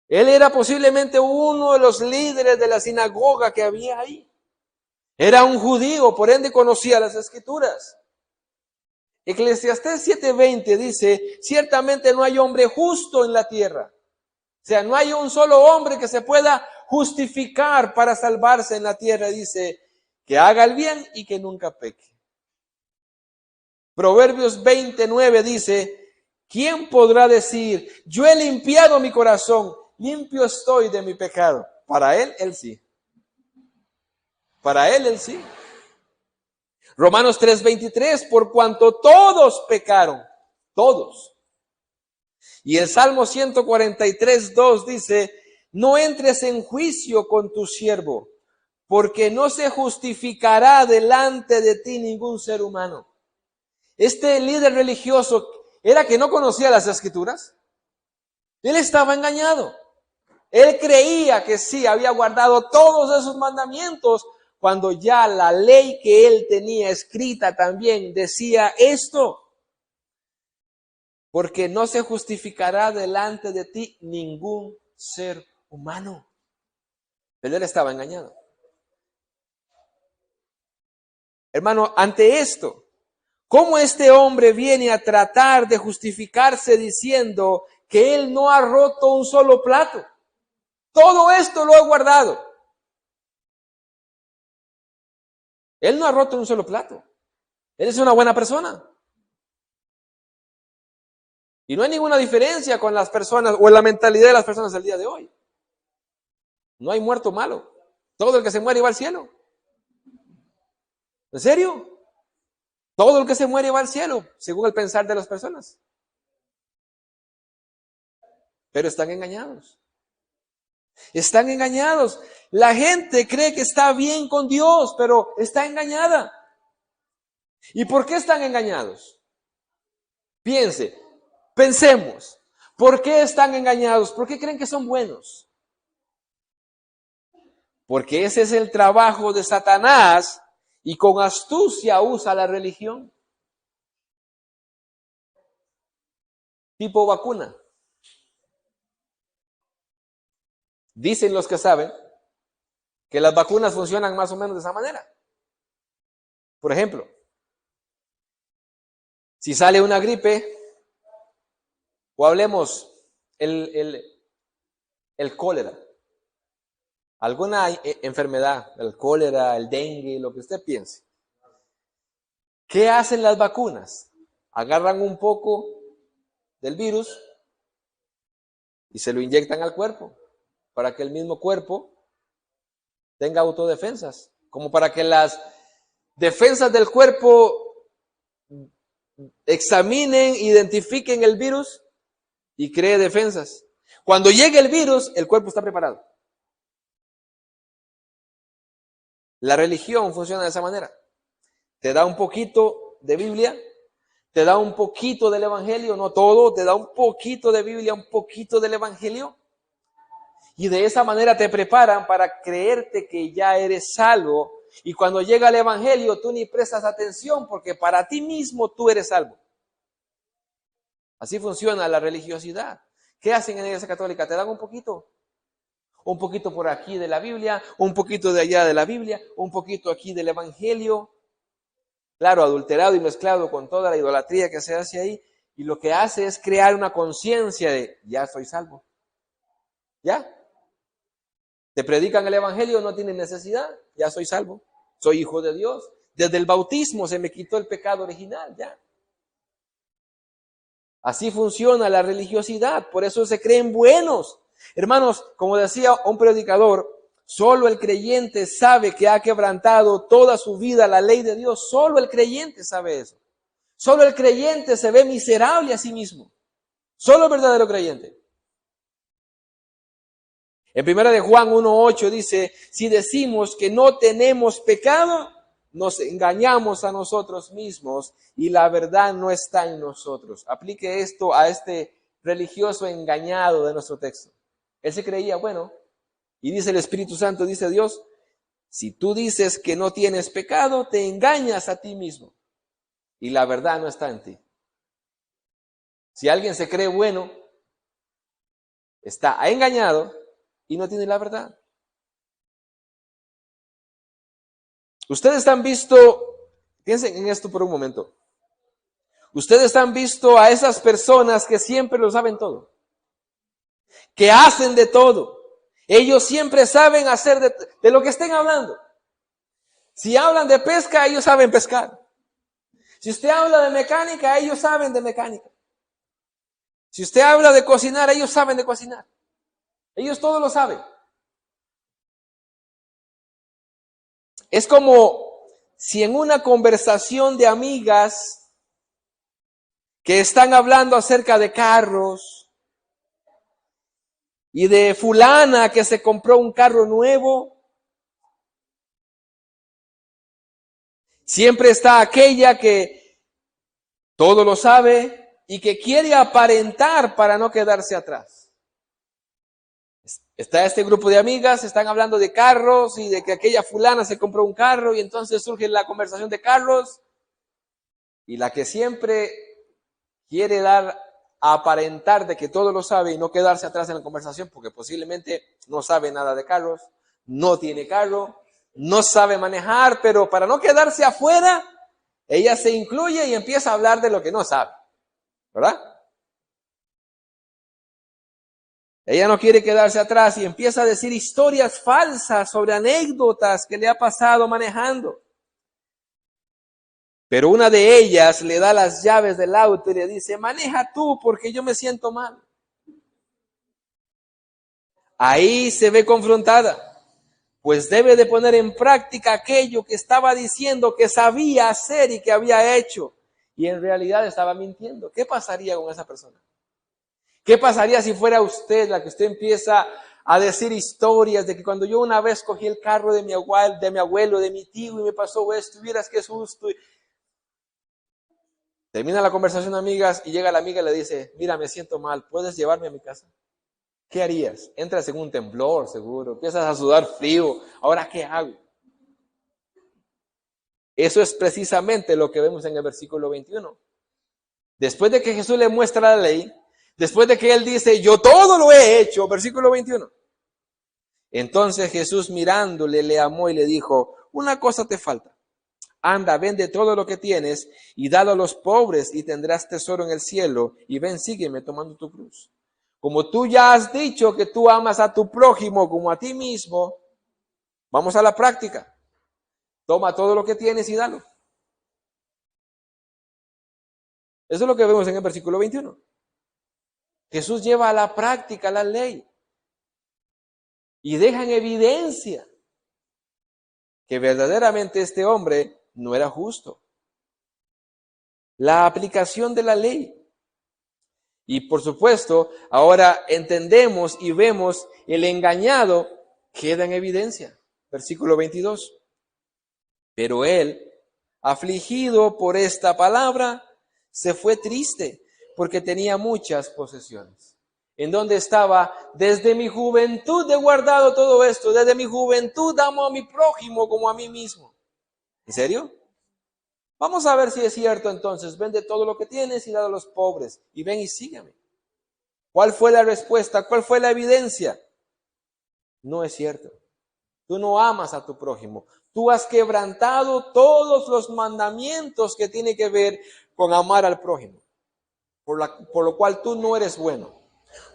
Él era posiblemente uno de los líderes de la sinagoga que había ahí. Era un judío, por ende conocía las Escrituras. Eclesiastés 7:20 dice: ciertamente no hay hombre justo en la tierra. O sea, no hay un solo hombre que se pueda justificar para salvarse en la tierra. Dice que haga el bien y que nunca peque. Proverbios 29 dice: ¿quién podrá decir, yo he limpiado mi corazón, limpio estoy de mi pecado? Para él, él sí. Para él, él sí. Romanos 3:23, por cuanto todos pecaron, todos. Y el Salmo 143:2 dice: no entres en juicio con tu siervo, porque no se justificará delante de ti ningún ser humano. Este líder religioso era que no conocía las Escrituras. Él estaba engañado. Él creía que sí, había guardado todos esos mandamientos, cuando ya la ley que él tenía escrita también decía esto: porque no se justificará delante de ti ningún ser humano. Pero él estaba engañado. Hermano, ante esto, ¿cómo este hombre viene a tratar de justificarse diciendo que él no ha roto un solo plato? Todo esto lo ha guardado. Él no ha roto un solo plato. Él es una buena persona. Y no hay ninguna diferencia con las personas o en la mentalidad de las personas del día de hoy. No hay muerto malo. Todo el que se muere va al cielo. ¿En serio? Todo el que se muere va al cielo, según el pensar de las personas. Pero están engañados. Están engañados. La gente cree que está bien con Dios, pero está engañada. ¿Y por qué están engañados? Pensemos. ¿Por qué están engañados? ¿Por qué creen que son buenos? Porque ese es el trabajo de Satanás y con astucia usa la religión. Tipo vacuna. Dicen los que saben que las vacunas funcionan más o menos de esa manera. Por ejemplo, si sale una gripe, o hablemos el cólera, alguna enfermedad, el cólera, el dengue, lo que usted piense. ¿Qué hacen las vacunas? Agarran un poco del virus y se lo inyectan al cuerpo para que el mismo cuerpo tenga autodefensas, como para que las defensas del cuerpo examinen, identifiquen el virus y cree defensas. Cuando llegue el virus, el cuerpo está preparado. La religión funciona de esa manera. Te da un poquito de Biblia, te da un poquito del Evangelio, no todo, te da un poquito de Biblia, un poquito del Evangelio. Y de esa manera te preparan para creerte que ya eres salvo. Y cuando llega el Evangelio, tú ni prestas atención porque para ti mismo tú eres salvo. Así funciona la religiosidad. ¿Qué hacen en la Iglesia Católica? Te dan un poquito por aquí de la Biblia, un poquito de allá de la Biblia, un poquito aquí del Evangelio. Claro, adulterado y mezclado con toda la idolatría que se hace ahí. Y lo que hace es crear una conciencia de, ya soy salvo. ¿Ya? Te predican el Evangelio, no tienen necesidad, ya soy salvo, soy hijo de Dios. Desde el bautismo se me quitó el pecado original, ya. Así funciona la religiosidad, por eso se creen buenos. Hermanos, como decía un predicador, solo el creyente sabe que ha quebrantado toda su vida la ley de Dios, solo el creyente sabe eso. Solo el creyente se ve miserable a sí mismo. Solo el verdadero creyente. En 1 de Juan 1:8 dice, si decimos que no tenemos pecado, nos engañamos a nosotros mismos y la verdad no está en nosotros. Aplique esto a este religioso engañado de nuestro texto. Él se creía, bueno, y dice el Espíritu Santo, dice Dios, si tú dices que no tienes pecado, te engañas a ti mismo y la verdad no está en ti. Si alguien se cree bueno, está engañado y no tiene la verdad. Ustedes han visto, piensen en esto por un momento. Ustedes han visto a esas personas que siempre lo saben todo, que hacen de todo. Ellos siempre saben hacer de lo que estén hablando. Si hablan de pesca, ellos saben pescar. Si usted habla de mecánica, ellos saben de mecánica. Si usted habla de cocinar, ellos saben de cocinar. Ellos todo lo saben. Es como si en una conversación de amigas que están hablando acerca de carros y de fulana que se compró un carro nuevo, siempre está aquella que todo lo sabe y que quiere aparentar para no quedarse atrás. Está este grupo de amigas, están hablando de carros y de que aquella fulana se compró un carro y entonces surge la conversación de carros y la que siempre quiere dar a aparentar de que todo lo sabe y no quedarse atrás en la conversación porque posiblemente no sabe nada de carros, no tiene carro, no sabe manejar, pero para no quedarse afuera, ella se incluye y empieza a hablar de lo que no sabe, ¿verdad? Ella no quiere quedarse atrás y empieza a decir historias falsas sobre anécdotas que le ha pasado manejando. Pero una de ellas le da las llaves del auto y le dice, maneja tú porque yo me siento mal. Ahí se ve confrontada, pues debe de poner en práctica aquello que estaba diciendo que sabía hacer y que había hecho. Y en realidad estaba mintiendo. ¿Qué pasaría con esa persona? ¿Qué pasaría si fuera usted la que usted empieza a decir historias de que cuando yo una vez cogí el carro de mi abuelo, de mi tío y me pasó esto, vieras qué susto? Termina la conversación, amigas, y llega la amiga y le dice, mira, me siento mal, ¿puedes llevarme a mi casa? ¿Qué harías? Entras en un temblor, seguro, empiezas a sudar frío, ¿ahora qué hago? Eso es precisamente lo que vemos en el versículo 21. Después de que Jesús le muestra la ley, después de que él dice, yo todo lo he hecho, versículo 21. Entonces Jesús mirándole, le amó y le dijo, una cosa te falta. Anda, vende todo lo que tienes y dalo a los pobres y tendrás tesoro en el cielo. Y ven, sígueme tomando tu cruz. Como tú ya has dicho que tú amas a tu prójimo como a ti mismo, vamos a la práctica. Toma todo lo que tienes y dalo. Eso es lo que vemos en el versículo 21. Jesús lleva a la práctica la ley y deja en evidencia que verdaderamente este hombre no era justo. La aplicación de la ley. Y por supuesto, ahora entendemos y vemos el engañado queda en evidencia. Versículo 22. Pero él, afligido por esta palabra, se fue triste porque tenía muchas posesiones. ¿En dónde estaba? Desde mi juventud he guardado todo esto. Desde mi juventud amo a mi prójimo como a mí mismo. ¿En serio? Vamos a ver si es cierto entonces. Vende todo lo que tienes y dalo a los pobres. Y ven y sígueme. ¿Cuál fue la respuesta? ¿Cuál fue la evidencia? No es cierto. Tú no amas a tu prójimo. Tú has quebrantado todos los mandamientos que tienen que ver con amar al prójimo. Por lo cual tú no eres bueno.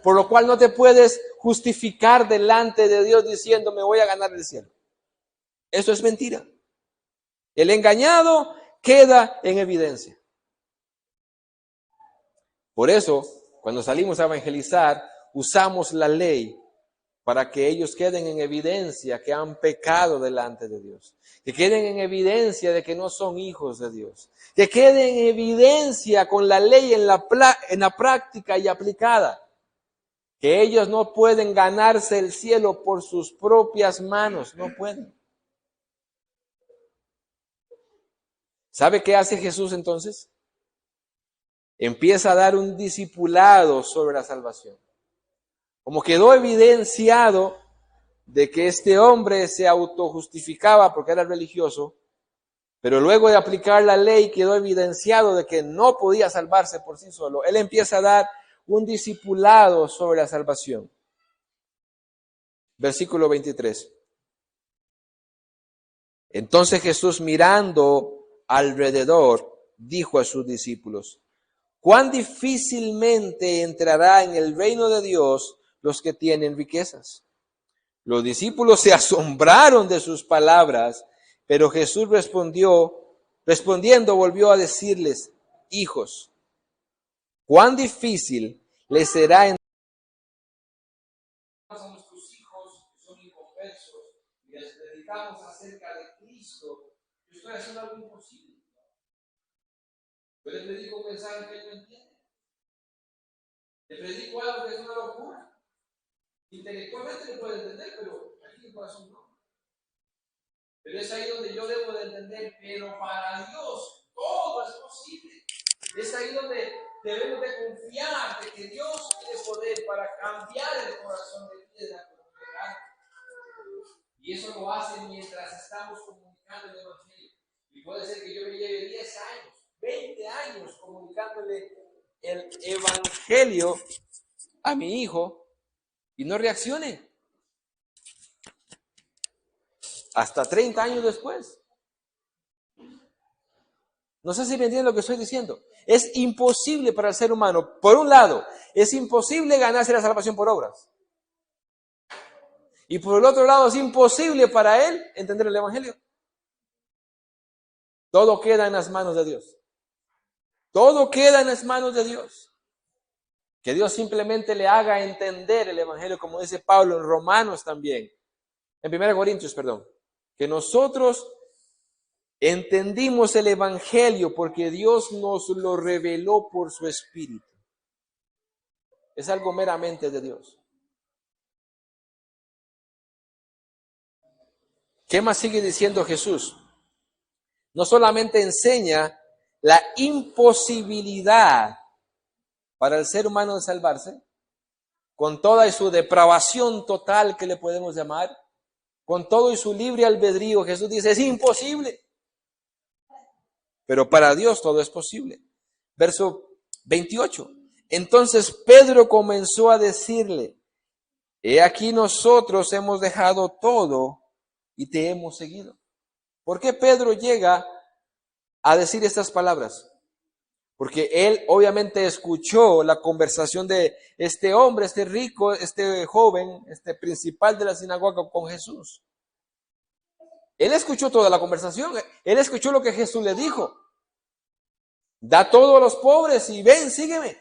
Por lo cual no te puedes justificar delante de Dios diciendo me voy a ganar el cielo. Eso es mentira. El engañado queda en evidencia. Por eso, cuando salimos a evangelizar, usamos la ley para que ellos queden en evidencia que han pecado delante de Dios, que queden en evidencia de que no son hijos de Dios, que queden en evidencia con la ley en la práctica y aplicada, que ellos no pueden ganarse el cielo por sus propias manos, no pueden. ¿Sabe qué hace Jesús entonces? Empieza a dar un discipulado sobre la salvación. Como quedó evidenciado de que este hombre se autojustificaba porque era religioso, pero luego de aplicar la ley quedó evidenciado de que no podía salvarse por sí solo. Él empieza a dar un discipulado sobre la salvación. Versículo 23. Entonces Jesús, mirando alrededor, dijo a sus discípulos: ¿cuán difícilmente entrará en el reino de Dios los que tienen riquezas? Los discípulos se asombraron de sus palabras, pero Jesús respondiendo volvió a decirles: hijos, cuán difícil les será entrar a nuestros hijos que son inconversos y les predicamos acerca de Cristo. Yo estoy haciendo algo imposible. Yo les predico un mensaje que él no entiende. Le predico algo que es una locura. Intelectualmente lo puede entender, pero aquí en el corazón no. Pero es ahí donde yo debo de entender, pero para Dios todo es posible. Es ahí donde debemos de confiar de que Dios tiene poder para cambiar el corazón de piedra por pecado. Y eso lo hace mientras estamos comunicando el Evangelio. Y puede ser que yo me lleve 10 años, 20 años comunicándole el Evangelio a mi hijo y no reaccione. Hasta 30 años después. No sé si me entienden lo que estoy diciendo. Es imposible para el ser humano, por un lado, es imposible ganarse la salvación por obras. Y por el otro lado, es imposible para él entender el Evangelio. Todo queda en las manos de Dios. Todo queda en las manos de Dios. Que Dios simplemente le haga entender el Evangelio, como dice Pablo en Romanos también. En 1 Corintios, perdón. Que nosotros entendimos el Evangelio porque Dios nos lo reveló por su Espíritu. Es algo meramente de Dios. ¿Qué más sigue diciendo Jesús? No solamente enseña la imposibilidad para el ser humano de salvarse, con toda su depravación total que le podemos llamar, con todo y su libre albedrío, Jesús dice, es imposible. Pero para Dios todo es posible. Verso 28. Entonces Pedro comenzó a decirle: he aquí nosotros hemos dejado todo y te hemos seguido. ¿Por qué Pedro llega a decir estas palabras? Porque él obviamente escuchó la conversación de este hombre, este rico, este joven, este principal de la sinagoga con Jesús. Él escuchó toda la conversación, él escuchó lo que Jesús le dijo. Da todo a los pobres y ven, sígueme.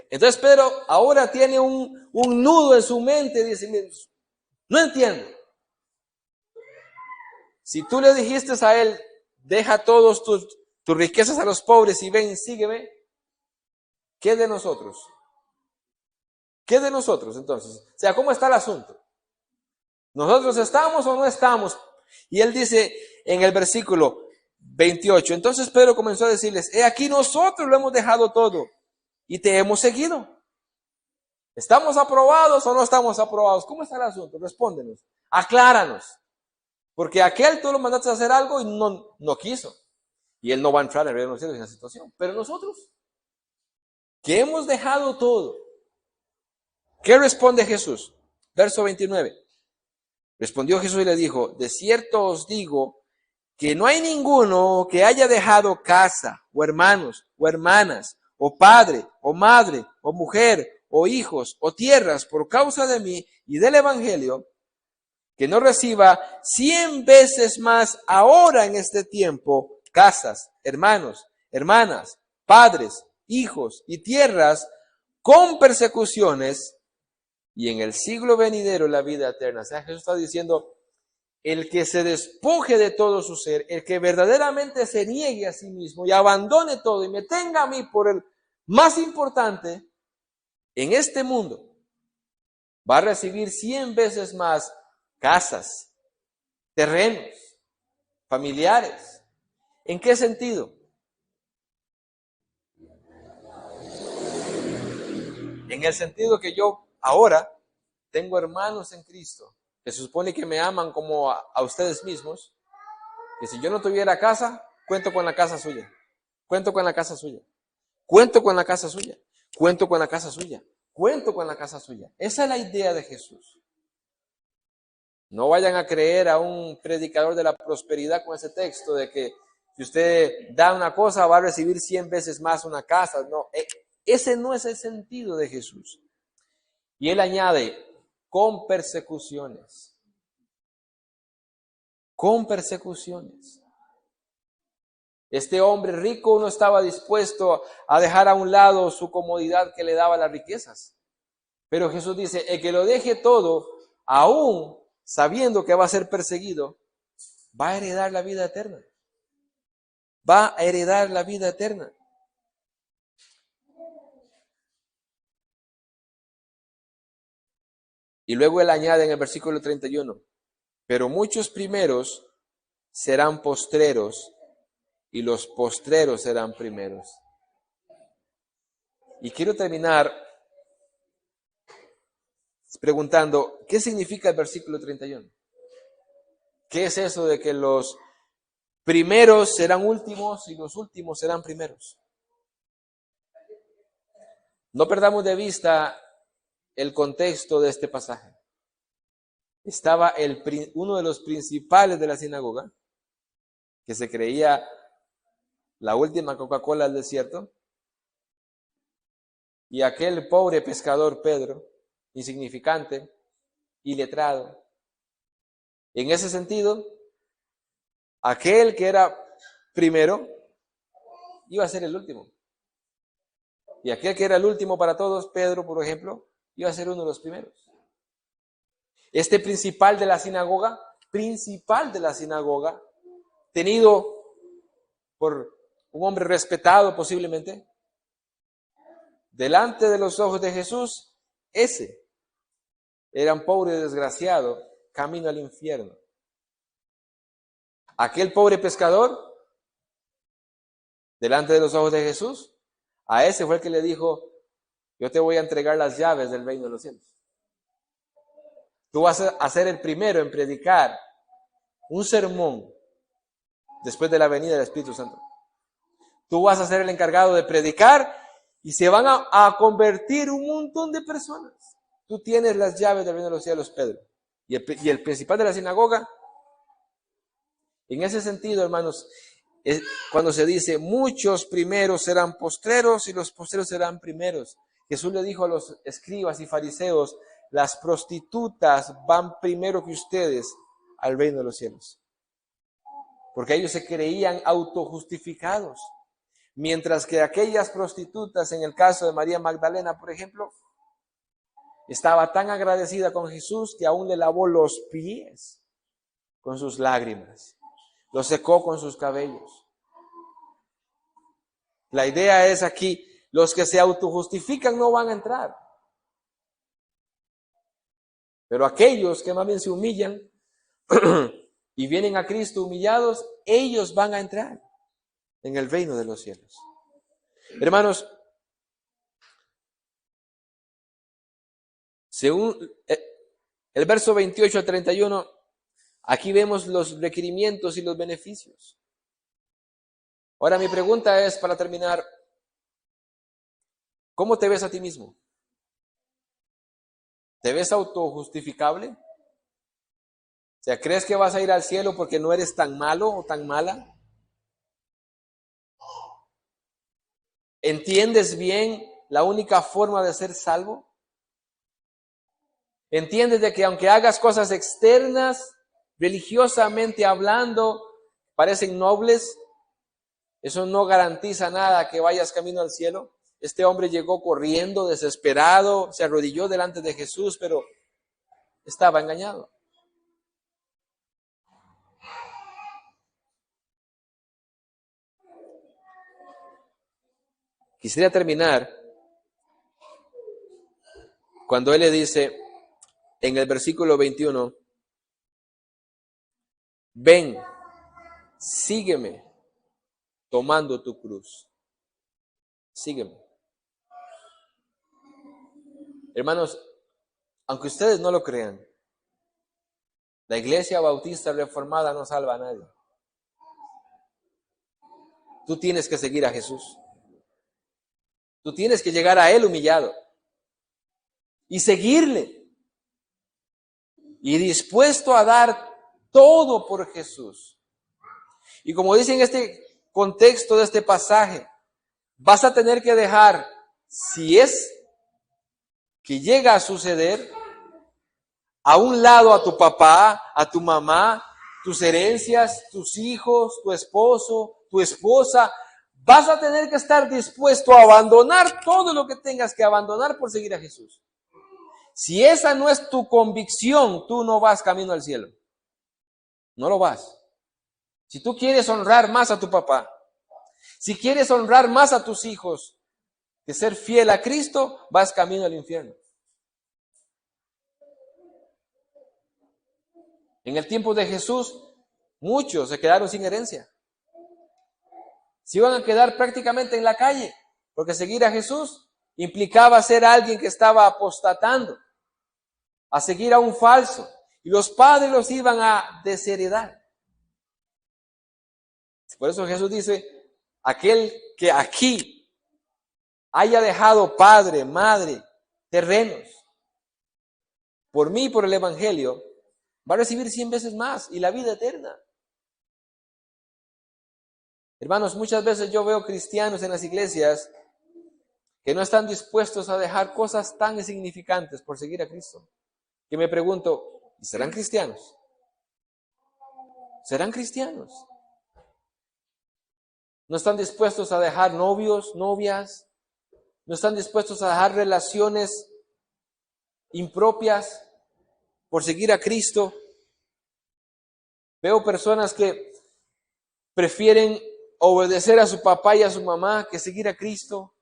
Entonces Pedro ahora tiene un nudo en su mente, dice, no entiendo. Si tú le dijiste a él, deja todos tus riquezas a los pobres y ven, sígueme, ¿qué de nosotros? ¿Qué de nosotros entonces? O sea, ¿cómo está el asunto? ¿Nosotros estamos o no estamos? Y él dice en el versículo 28, entonces Pedro comenzó a decirles, he aquí nosotros lo hemos dejado todo y te hemos seguido. ¿Estamos aprobados o no estamos aprobados? ¿Cómo está el asunto? Respóndenos, acláranos. Porque aquel tú lo mandaste a hacer algo y no quiso. Y él no va a entrar en el reino de los cielos en esa situación. Pero nosotros, que hemos dejado todo, ¿qué responde Jesús? Verso 29. Respondió Jesús y le dijo, de cierto os digo que no hay ninguno que haya dejado casa, o hermanos, o hermanas, o padre, o madre, o mujer, o hijos, o tierras, por causa de mí y del Evangelio, que no reciba 100 veces más ahora en este tiempo, casas, hermanos, hermanas, padres, hijos y tierras, con persecuciones, y en el siglo venidero la vida eterna. O sea, Jesús está diciendo, el que se despoje de todo su ser, el que verdaderamente se niegue a sí mismo y abandone todo y me tenga a mí por el más importante en este mundo, va a recibir 100 veces más casas, terrenos, familiares. ¿En qué sentido? En el sentido que yo ahora tengo hermanos en Cristo que se supone que me aman como a ustedes mismos, que si yo no tuviera casa, cuento con la casa suya, cuento con la casa suya, cuento con la casa suya, cuento con la casa suya, cuento con la casa suya. Esa es la idea de Jesús. No vayan a creer a un predicador de la prosperidad con ese texto de que si usted da una cosa va a recibir 100 veces más una casa. No, ese no es el sentido de Jesús. Y él añade, con persecuciones. Con persecuciones. Este hombre rico no estaba dispuesto a dejar a un lado su comodidad que le daba las riquezas. Pero Jesús dice, el que lo deje todo, aún sabiendo que va a ser perseguido, va a heredar la vida eterna. Va a heredar la vida eterna. Y luego él añade en el versículo 31, pero muchos primeros serán postreros y los postreros serán primeros. Y quiero terminar preguntando, ¿qué significa el versículo 31? ¿Qué es eso de que los primeros serán últimos y los últimos serán primeros? No perdamos de vista el contexto de este pasaje. Estaba uno de los principales de la sinagoga, que se creía la última Coca-Cola del desierto, y aquel pobre pescador Pedro, insignificante, iletrado. En ese sentido, aquel que era primero iba a ser el último. Y aquel que era el último para todos, Pedro, por ejemplo, iba a ser uno de los primeros. Este principal de la sinagoga, tenido por un hombre respetado posiblemente, delante de los ojos de Jesús, ese era un pobre desgraciado, camino al infierno. Aquel pobre pescador, delante de los ojos de Jesús, a ese fue el que le dijo, yo te voy a entregar las llaves del reino de los cielos. Tú vas a ser el primero en predicar un sermón después de la venida del Espíritu Santo. Tú vas a ser el encargado de predicar y se van a convertir un montón de personas. Tú tienes las llaves del reino de los cielos, Pedro. Y el principal de la sinagoga, en ese sentido, hermanos, cuando se dice muchos primeros serán postreros y los postreros serán primeros. Jesús le dijo a los escribas y fariseos, las prostitutas van primero que ustedes al reino de los cielos. Porque ellos se creían autojustificados. Mientras que aquellas prostitutas, en el caso de María Magdalena, por ejemplo, estaba tan agradecida con Jesús que aún le lavó los pies con sus lágrimas. Lo secó con sus cabellos. La idea es aquí, los que se autojustifican no van a entrar. Pero aquellos que más bien se humillan y vienen a Cristo humillados, ellos van a entrar en el reino de los cielos. Hermanos, según el verso 28 a 31, aquí vemos los requerimientos y los beneficios. Ahora mi pregunta es, para terminar, ¿cómo te ves a ti mismo? ¿Te ves autojustificable? O sea, ¿crees que vas a ir al cielo porque no eres tan malo o tan mala? ¿Entiendes bien la única forma de ser salvo? ¿Entiendes de que aunque hagas cosas externas, religiosamente hablando, parecen nobles, eso no garantiza nada que vayas camino al cielo? Este hombre llegó corriendo, desesperado, se arrodilló delante de Jesús, pero estaba engañado. Quisiera terminar cuando él le dice en el versículo 21, ven, sígueme tomando tu cruz. Sígueme. Hermanos, aunque ustedes no lo crean, la Iglesia Bautista Reformada no salva a nadie. Tú tienes que seguir a Jesús. Tú tienes que llegar a Él humillado y seguirle y dispuesto a dar todo por Jesús. Y como dice en este contexto de este pasaje, vas a tener que dejar, si es que llega a suceder, a un lado a tu papá, a tu mamá, tus herencias, tus hijos, tu esposo, tu esposa. Vas a tener que estar dispuesto a abandonar todo lo que tengas que abandonar por seguir a Jesús. Si esa no es tu convicción, tú no vas camino al cielo. No lo vas. Si tú quieres honrar más a tu papá, si quieres honrar más a tus hijos que ser fiel a Cristo, vas camino al infierno. En el tiempo de Jesús, muchos se quedaron sin herencia. Se iban a quedar prácticamente en la calle, porque seguir a Jesús implicaba ser alguien que estaba apostatando, a seguir a un falso, y los padres los iban a desheredar. Por eso Jesús dice, aquel que aquí haya dejado padre, madre, terrenos, por mí y por el Evangelio, va a recibir 100 veces más y la vida eterna. Hermanos, muchas veces yo veo cristianos en las iglesias que no están dispuestos a dejar cosas tan insignificantes por seguir a Cristo. Que me pregunto, ¿serán cristianos? ¿Serán cristianos? No están dispuestos a dejar novios, novias, no están dispuestos a dejar relaciones impropias por seguir a Cristo. Veo personas que prefieren obedecer a su papá y a su mamá que seguir a Cristo.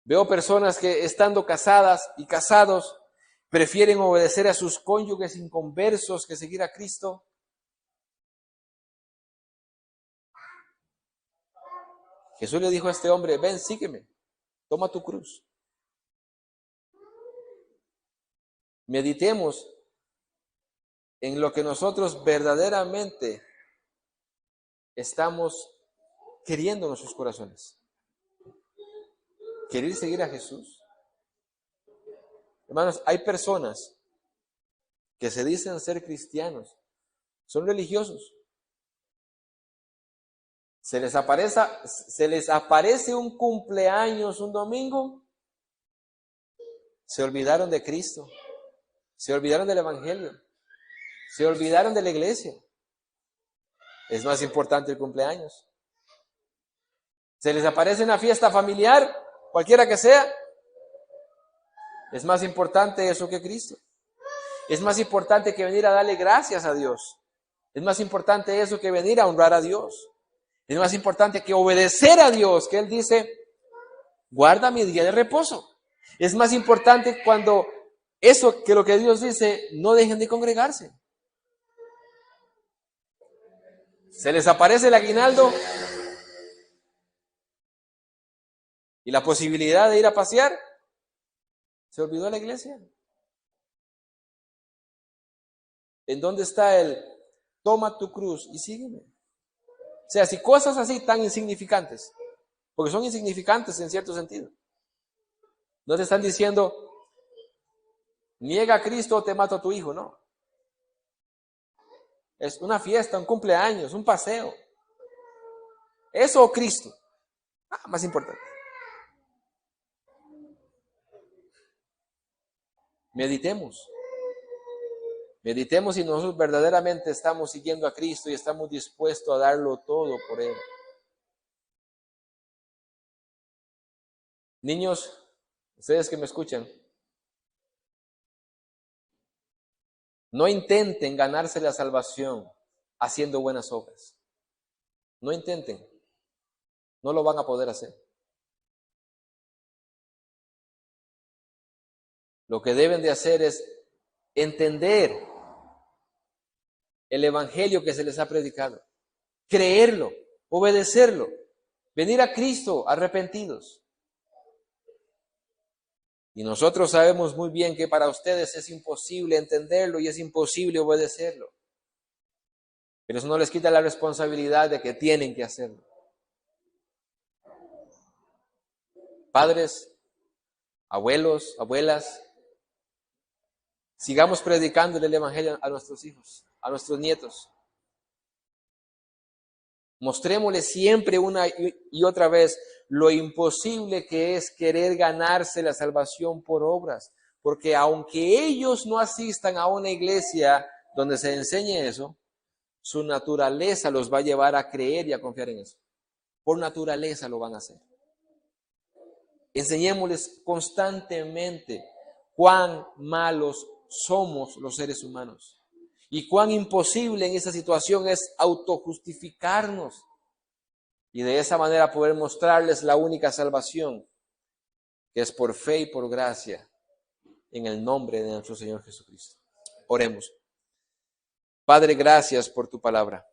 Veo personas que estando casadas y casados prefieren obedecer a sus cónyuges inconversos que seguir a Cristo. Jesús le dijo a este hombre, ven, sígueme, toma tu cruz. Meditemos en lo que nosotros verdaderamente estamos queriendo en nuestros corazones. ¿Querer seguir a Jesús? Hermanos, hay personas que se dicen ser cristianos, son religiosos. Se les aparece un cumpleaños un domingo, se olvidaron de Cristo, se olvidaron del Evangelio, se olvidaron de la iglesia. Es más importante el cumpleaños. Se les aparece una fiesta familiar, cualquiera que sea, es más importante eso que Cristo. Es más importante que venir a darle gracias a Dios. Es más importante eso que venir a honrar a Dios. Es más importante que obedecer a Dios, que Él dice, guarda mi día de reposo. Es más importante cuando eso que lo que Dios dice, no dejen de congregarse. Se les aparece el aguinaldo y la posibilidad de ir a pasear. ¿Se olvidó la iglesia? ¿En dónde está el toma tu cruz y sígueme? O sea, si cosas así tan insignificantes, porque son insignificantes en cierto sentido, no te están diciendo, niega a Cristo o te mato a tu hijo, no. Es una fiesta, un cumpleaños, un paseo. Eso o Cristo. Más importante. Meditemos. Meditemos si nosotros verdaderamente estamos siguiendo a Cristo y estamos dispuestos a darlo todo por Él. Niños, ustedes que me escuchan, no intenten ganarse la salvación haciendo buenas obras. No intenten. No lo van a poder hacer. Lo que deben de hacer es entender el evangelio que se les ha predicado, creerlo, obedecerlo, venir a Cristo arrepentidos. Y nosotros sabemos muy bien que para ustedes es imposible entenderlo y es imposible obedecerlo. Pero eso no les quita la responsabilidad de que tienen que hacerlo. Padres, abuelos, abuelas, sigamos predicando el evangelio a nuestros hijos, a nuestros nietos. Mostrémosles siempre una y otra vez lo imposible que es querer ganarse la salvación por obras. Porque aunque ellos no asistan a una iglesia donde se enseñe eso, su naturaleza los va a llevar a creer y a confiar en eso. Por naturaleza lo van a hacer. Enseñémosles constantemente cuán malos somos los seres humanos y cuán imposible en esa situación es autojustificarnos y de esa manera poder mostrarles la única salvación que es por fe y por gracia en el nombre de nuestro Señor Jesucristo. Oremos. Padre, gracias por tu palabra.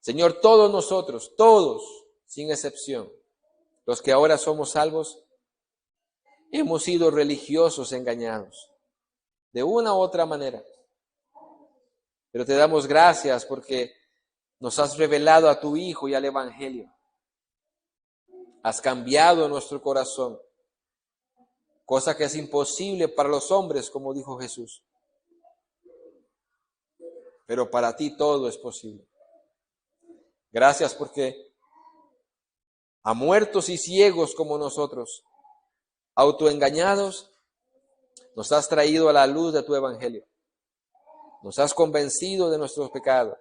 Señor, todos nosotros, todos, sin excepción, los que ahora somos salvos, hemos sido religiosos engañados, de una u otra manera. Pero te damos gracias porque nos has revelado a tu Hijo y al Evangelio. Has cambiado nuestro corazón, cosa que es imposible para los hombres, como dijo Jesús. Pero para ti todo es posible. Gracias porque a muertos y ciegos como nosotros, autoengañados, nos has traído a la luz de tu Evangelio. Nos has convencido de nuestros pecados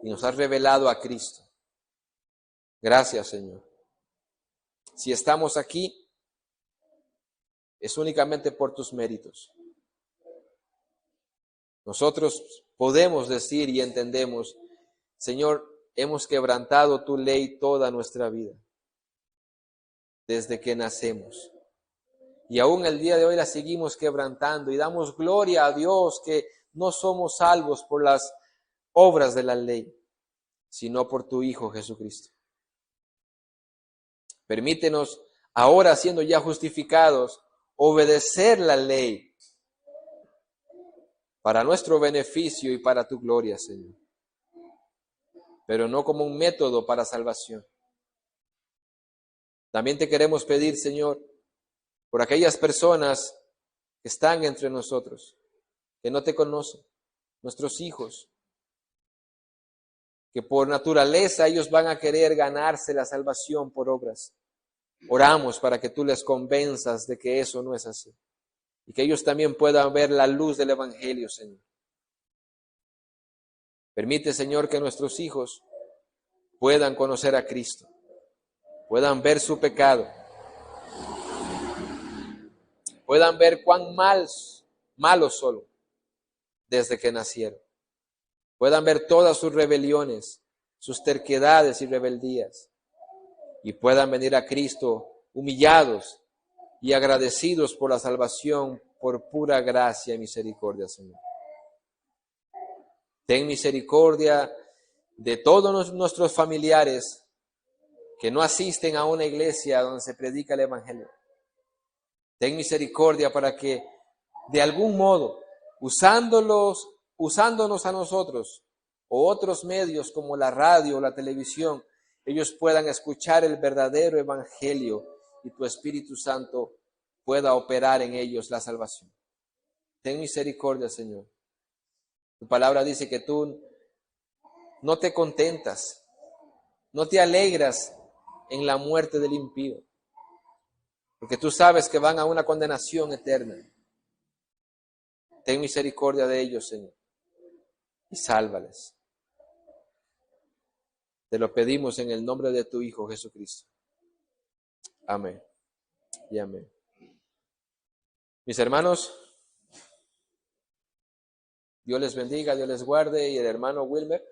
y nos has revelado a Cristo. Gracias, Señor. Si estamos aquí, es únicamente por tus méritos. Nosotros podemos decir y entendemos, Señor, hemos quebrantado tu ley toda nuestra vida, desde que nacemos. Y aún el día de hoy la seguimos quebrantando y damos gloria a Dios que no somos salvos por las obras de la ley, sino por tu Hijo Jesucristo. Permítenos, ahora siendo ya justificados, obedecer la ley para nuestro beneficio y para tu gloria, Señor. Pero no como un método para salvación. También te queremos pedir, Señor, por aquellas personas que están entre nosotros, que no te conocen, nuestros hijos, que por naturaleza ellos van a querer ganarse la salvación por obras. Oramos para que tú les convenzas de que eso no es así y que ellos también puedan ver la luz del Evangelio, Señor. Permite, Señor, que nuestros hijos puedan conocer a Cristo, puedan ver su pecado, puedan ver cuán malos son desde que nacieron, puedan ver todas sus rebeliones, sus terquedades y rebeldías, y puedan venir a Cristo humillados y agradecidos por la salvación por pura gracia y misericordia, Señor. Ten misericordia de todos nuestros familiares que no asisten a una iglesia donde se predica el Evangelio. Ten misericordia para que de algún modo, usándonos a nosotros o otros medios como la radio o la televisión, ellos puedan escuchar el verdadero Evangelio y tu Espíritu Santo pueda operar en ellos la salvación. Ten misericordia, Señor. Tu palabra dice que tú no te contentas, no te alegras en la muerte del impío, porque tú sabes que van a una condenación eterna. Ten misericordia de ellos, Señor, y sálvales. Te lo pedimos en el nombre de tu Hijo Jesucristo. Amén y amén. Mis hermanos, Dios les bendiga, Dios les guarde, y el hermano Wilmer